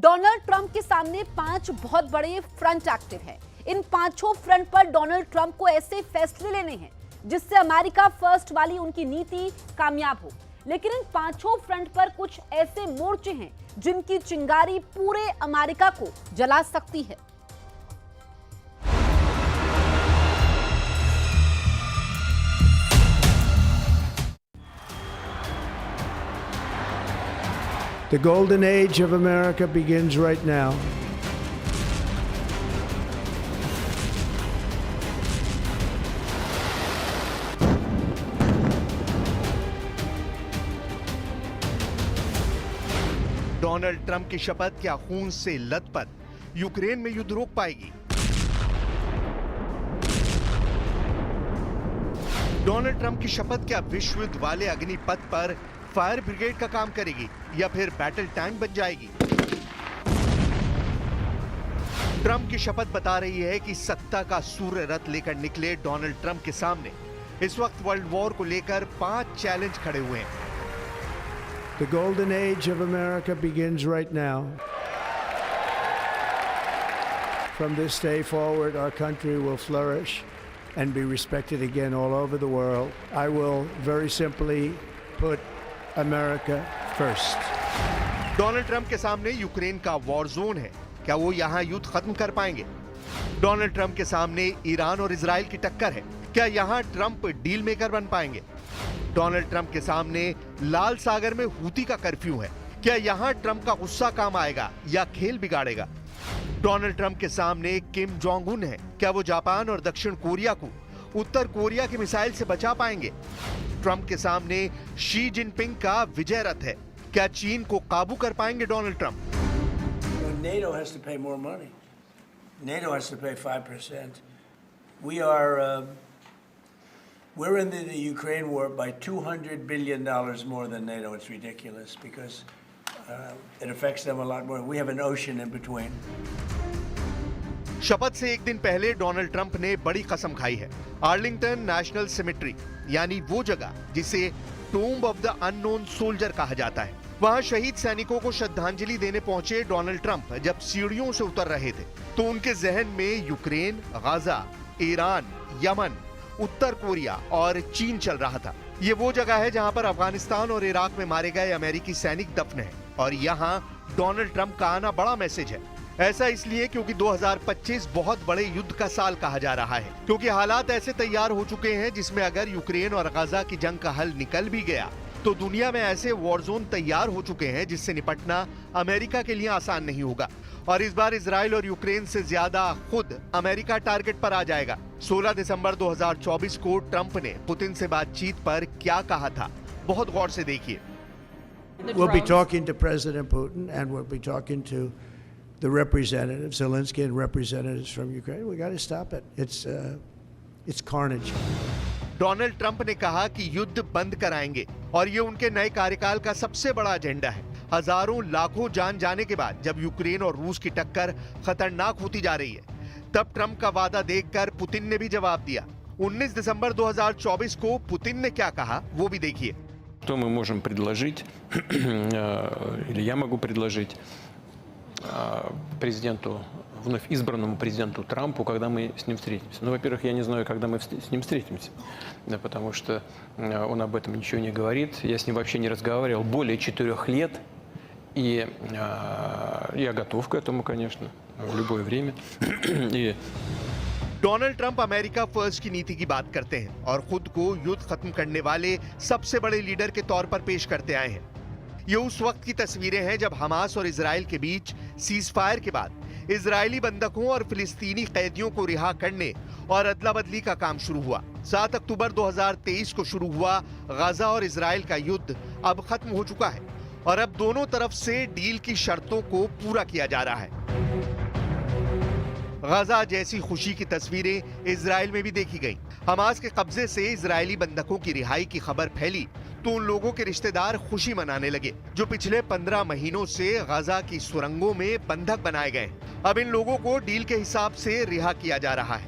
Donald Trump के सामने 5 बहुत बड़े फ्रंट एक्टिव हैं। इन पांचों फ्रंट पर डोनाल्ड ट्रंप को ऐसे फैसले लेने हैं जिससे अमेरिका फर्स्ट वाली उनकी नीति कामयाब हो। लेकिन इन पांचों फ्रंट पर कुछ ऐसे मोर्चे हैं जिनकी चिंगारी पूरे अमेरिका को जला सकती है। The golden age of America begins right now. Donald Trump की शपथ क्या खून से लथपथ यूक्रेन में युद्ध रोक पाएगी? डोनाल्ड ट्रंप की शपथ क्या विश्व युद्ध वाले अग्निपथ पर फायर ब्रिगेड का काम करेगी या फिर बैटल टैंक बन जाएगी? ट्रंप की शपथ बता रही है कि सत्ता का सूर्य रथ लेकर निकले डोनाल्ड ट्रंप के सामने इस वक्त वर्ल्ड वॉर को लेकर 5 चैलेंज खड़े हुए हैं। The golden age of America begins right now. From this day forward, our country will flourish and be respected again all over the world. I will very simply put America first. Donald Trump के सामने Ukraine का war zone है, क्या वो यहां युद्ध खत्म कर पाएंगे? डोनाल्ड ट्रंप के सामने ईरान और इजराइल की टक्कर है, क्या यहां ट्रंप डील मेकर बन पाएंगे? डोनाल्ड ट्रंप के सामने लाल सागर में हूती का कर्फ्यू है, क्या यहां ट्रंप का गुस्सा काम आएगा या खेल बिगाड़ेगा? डोनाल्ड ट्रंप के सामने किम जोंग उन है, क्या वो जापान और दक्षिण कोरिया को उत्तर कोरिया की मिसाइल से बचा पाएंगे? ट्रंप के सामने शी जिनपिंग का विजय रथ है, क्या चीन को काबू कर पाएंगे Donald Trump? NATO has to pay more money. NATO has to pay 5%. We're in the Ukraine war by $200 billion more than NATO. It's ridiculous because it affects them a lot more. We have an ocean in between. शपथ से एक दिन पहले Donald Trump ने बड़ी कसम खाई है। आर्लिंगटन नेशनल सिमेट्री यानी वो जगह जिसे tomb of the unknown soldier कहा जाता है, वहां शहीद सैनिकों को श्रद्धांजलि देने पहुंचे डोनाल्ड ट्रंप जब सीढ़ियों से उतर रहे थे तो उनके जहन में यूक्रेन, गाजा, ईरान, यमन, उत्तर कोरिया और चीन चल रहा था। ये वो जगह है जहां पर अफगानिस्तान और इराक में मारे गए अमेरिकी सैनिक दफन हैं और यहां डोनाल्ड ट्रंप का आना बड़ा मैसेज है। ऐसा इसलिए क्योंकि 2025 बहुत बड़े युद्ध का साल कहा जा रहा है, क्योंकि हालात ऐसे तैयार हो चुके हैं जिसमें अगर यूक्रेन और गाजा की जंग का हल निकल भी गया तो दुनिया में ऐसे वॉर जोन तैयार हो चुके हैं जिससे निपटना अमेरिका के लिए आसान नहीं होगा। और इस बार इजराइल और यूक्रेन से ज्यादा खुद अमेरिका टारगेट पर आ जाएगा। 16 दिसंबर 2024 को ट्रंप ने पुतिन से बातचीत पर क्या कहा था, बहुत गौर से देखिए। We'll be talking to President Putin and we'll be talking to the representatives, Zelensky and representatives from Ukraine. We got to stop it. It's carnage. Donald Trump ने कहा कि युद्ध बंद कराएंगे और ये उनके नए कार्यकाल का सबसे बड़ा एजेंडा है। हजारों लाखों जान जाने के बाद जब यूक्रेन और रूस की टक्कर खतरनाक होती जा रही है, तब ट्रंप का वादा देखकर पुतिन ने भी जवाब दिया। 19 दिसंबर 2024 को पुतिन ने क्या कहा वो भी देखिए। Что мы можем предложить, или я могу предложить президенту, вновь избранному президенту Трампу, когда мы с ним встретимся? Ну, во-первых, я не знаю, когда мы с ним встретимся, да, потому что он об этом ничего не говорит. Я с ним вообще не разговаривал более 4 лет, и я готов к этому, конечно, в любое время. И डोनाल्ड ट्रंप अमेरिका फर्स्ट की नीति की बात करते हैं और खुद को युद्ध खत्म करने वाले सबसे बड़े लीडर के तौर पर पेश करते आए हैं। ये उस वक्त की तस्वीरें हैं जब हमास और इजराइल के बीच सीज फायर के बाद इजरायली बंधकों और फिलिस्तीनी कैदियों को रिहा करने और अदला बदली का काम शुरू हुआ। 7 अक्टूबर 2023 को शुरू हुआ गाजा और इजराइल का युद्ध अब खत्म हो चुका है और अब दोनों तरफ से डील की शर्तों को पूरा किया जा रहा है। गाजा जैसी खुशी की तस्वीरें इजराइल में भी देखी गईं। हमास के कब्जे से इजरायली बंधकों की रिहाई की खबर फैली तो उन लोगों के रिश्तेदार खुशी मनाने लगे जो पिछले 15 महीनों से गाजा की सुरंगों में बंधक बनाए गए। अब इन लोगों को डील के हिसाब से रिहा किया जा रहा है।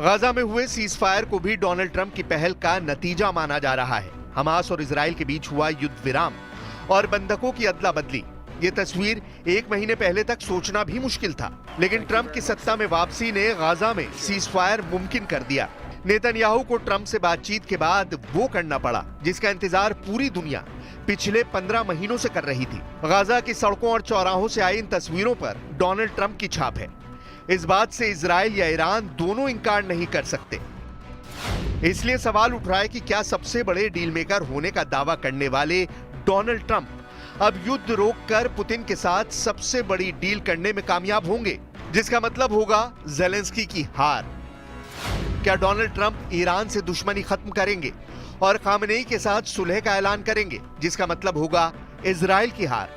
गाजा में हुए सीज फायर को भी डोनाल्ड ट्रंप की पहल का नतीजा माना जा रहा है। हमास और इजराइल के बीच हुआ युद्ध विराम और बंधकों की अदला बदली, ये तस्वीर एक महीने पहले तक सोचना भी मुश्किल था, लेकिन ट्रंप की सत्ता में वापसी ने गाजा में सीज फायर मुमकिन कर दिया। नेतन्याहू को ट्रंप से बातचीत के बाद वो करना पड़ा जिसका इंतजार पूरी दुनिया पिछले 15 महीनों से कर रही थी। गाजा की सड़कों और चौराहों से आई इन तस्वीरों पर डोनाल्ड ट्रंप की छाप है। इस बात से इजराइल या ईरान दोनों इनकार नहीं कर सकते। इसलिए सवाल उठ रहा है कि क्या सबसे बड़े डील मेकर होने का दावा करने वाले डोनाल्ड ट्रंप अब युद्ध रोककर पुतिन के साथ सबसे बड़ी डील करने में कामयाब होंगे, जिसका मतलब होगा ज़ेलेंस्की की हार। क्या डोनाल्ड ट्रंप ईरान से दुश्मनी खत्म करेंगे और खामनेई के साथ सुलह का ऐलान करेंगे, जिसका मतलब होगा इजराइल की हार?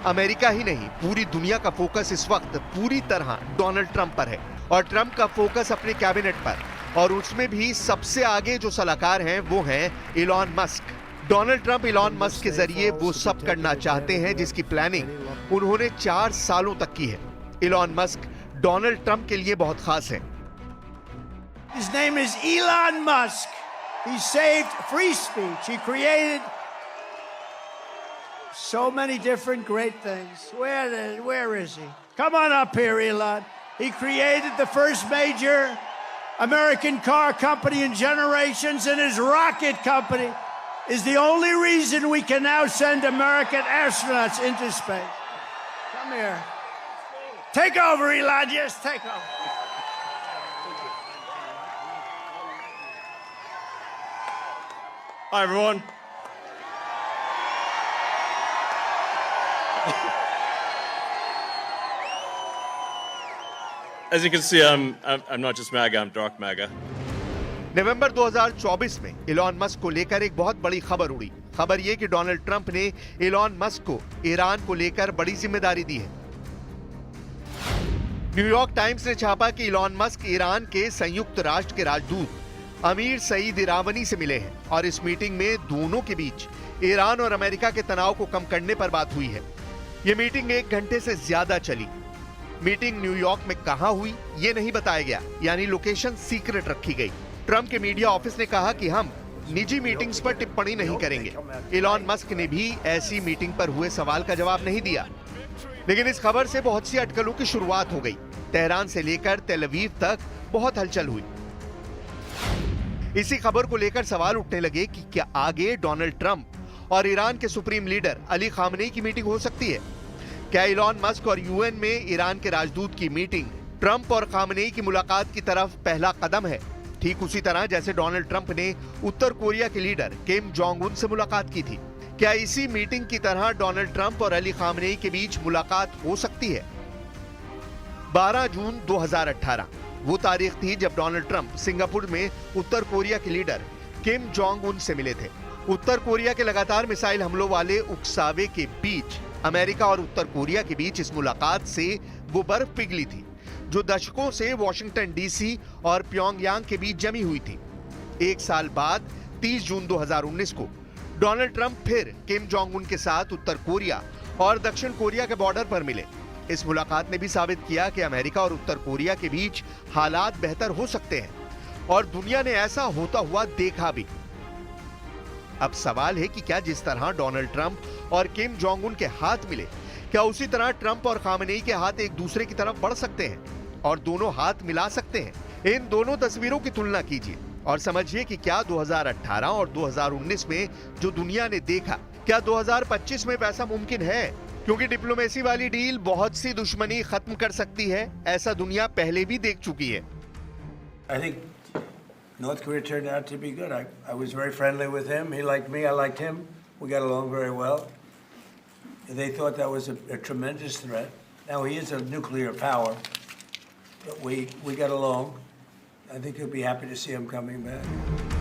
अमेरिका ही नहीं, पूरी दुनिया का फोकस इस वक्त पूरी तरह डोनाल्ड ट्रंप पर है और ट्रंप का फोकस अपने कैबिनेट पर, और उसमें भी सबसे आगे जो सलाहकार हैं वो हैं Elon Musk. Donald Trump Elon Musk के जरिए वो सब करना चाहते हैं जिसकी प्लानिंग उन्होंने 4 सालों तक की है। इलॉन मस्क डोनाल्ड ट्रंप के लिए बहुत खास है। His name is Elon Musk. He saved free speech. He created so many different great things. Where is he? Come on up here, Elon. He created the first major American car company in generations, and his rocket company is the only reason we can now send American astronauts into space. Come here. Take over, Elon. Yes, take over. Hi, everyone. As you can see, I'm not just MAGA, I'm dark MAGA. नवंबर 2024 में Elon Musk को लेकर एक बहुत बड़ी खबर उड़ी। खबर यह कि डोनाल्ड ट्रंप ने इलॉन मस्क को ईरान को लेकर बड़ी जिम्मेदारी दी है। न्यूयॉर्क टाइम्स ने छापा कि इलॉन मस्क ईरान के संयुक्त राष्ट्र के राजदूत अमीर सईद इरावनी से मिले हैं और इस मीटिंग में दोनों के बीच ईरान और अमेरिका के तनाव को कम करने पर बात हुई है। यह मीटिंग 1 घंटे से ज्यादा चली। मीटिंग न्यूयॉर्क में कहां हुई ये नहीं बताया गया, यानी लोकेशन सीक्रेट रखी गई। ट्रंप के मीडिया ऑफिस ने कहा कि हम निजी मीटिंग्स पर टिप्पणी नहीं करेंगे। इलॉन मस्क ने भी ऐसी मीटिंग पर हुए सवाल का जवाब नहीं दिया। लेकिन इस खबर से बहुत सी अटकलों की शुरुआत हो गई। तेहरान से लेकर तेल अवीव तक बहुत हलचल हुई। इसी खबर को लेकर सवाल उठने लगे कि क्या आगे डोनाल्ड ट्रंप और ईरान के सुप्रीम लीडर अली खामनेई की मीटिंग हो सकती है? क्या इलॉन मस्क और यूएन में ईरान के राजदूत की मीटिंग ट्रंप और खामनेई की मुलाकात की तरफ पहला कदम है? ठीक उसी तरह जैसे डोनाल्ड ट्रंप ने उत्तर कोरिया के लीडर किम जोंग उन से मुलाकात की थी। क्या इसी मीटिंग की तरह डोनाल्ड ट्रंप और अली खामनेई के बीच मुलाकात हो सकती है? 12 जून 2018 वो तारीख थी जब डोनाल्ड ट्रंप सिंगापुर में उत्तर कोरिया के लीडर किम जोंग उन से मिले थे। उत्तर कोरिया के लगातार मिसाइल हमलों वाले उकसावे के बीच अमेरिका और उत्तर कोरिया के बीच इस मुलाकात से वो बर्फ पिघली थी जो दशकों से वॉशिंगटन डीसी और प्योंगयांग के बीच जमी हुई थी। 1 साल बाद 30 जून 2019 को डोनाल्ड ट्रंप फिर किम जोंग उन के साथ उत्तर कोरिया और दक्षिण कोरिया के बॉर्डर पर मिले। इस मुलाकात ने भी साबित किया कि अमेरिका और उत्तर कोरिया के बीच हालात बेहतर हो सकते हैं और दुनिया ने ऐसा होता हुआ देखा भी। अब सवाल है कि क्या जिस तरह डोनाल्ड ट्रंप और किम जोंग उन के हाथ मिले, क्या उसी तरह ट्रंप और खामनेई के हाथ एक दूसरे की तरफ बढ़ सकते हैं और दोनों हाथ मिला सकते हैं? इन दोनों तस्वीरों की तुलना कीजिए और समझिए कि क्या 2018 और 2019 में जो दुनिया ने देखा, क्या 2025 में वैसा मुमकिन है? क्योंकि डिप्लोमेसी वाली डील बहुत सी दुश्मनी खत्म कर सकती है, ऐसा दुनिया पहले भी देख चुकी है। I think North Korea turned out to be good. I was very friendly with him. He liked me. I liked him. We got along very well. They thought that was a tremendous threat. Now he is a nuclear power, but we got along. I think he'll be happy to see him coming back.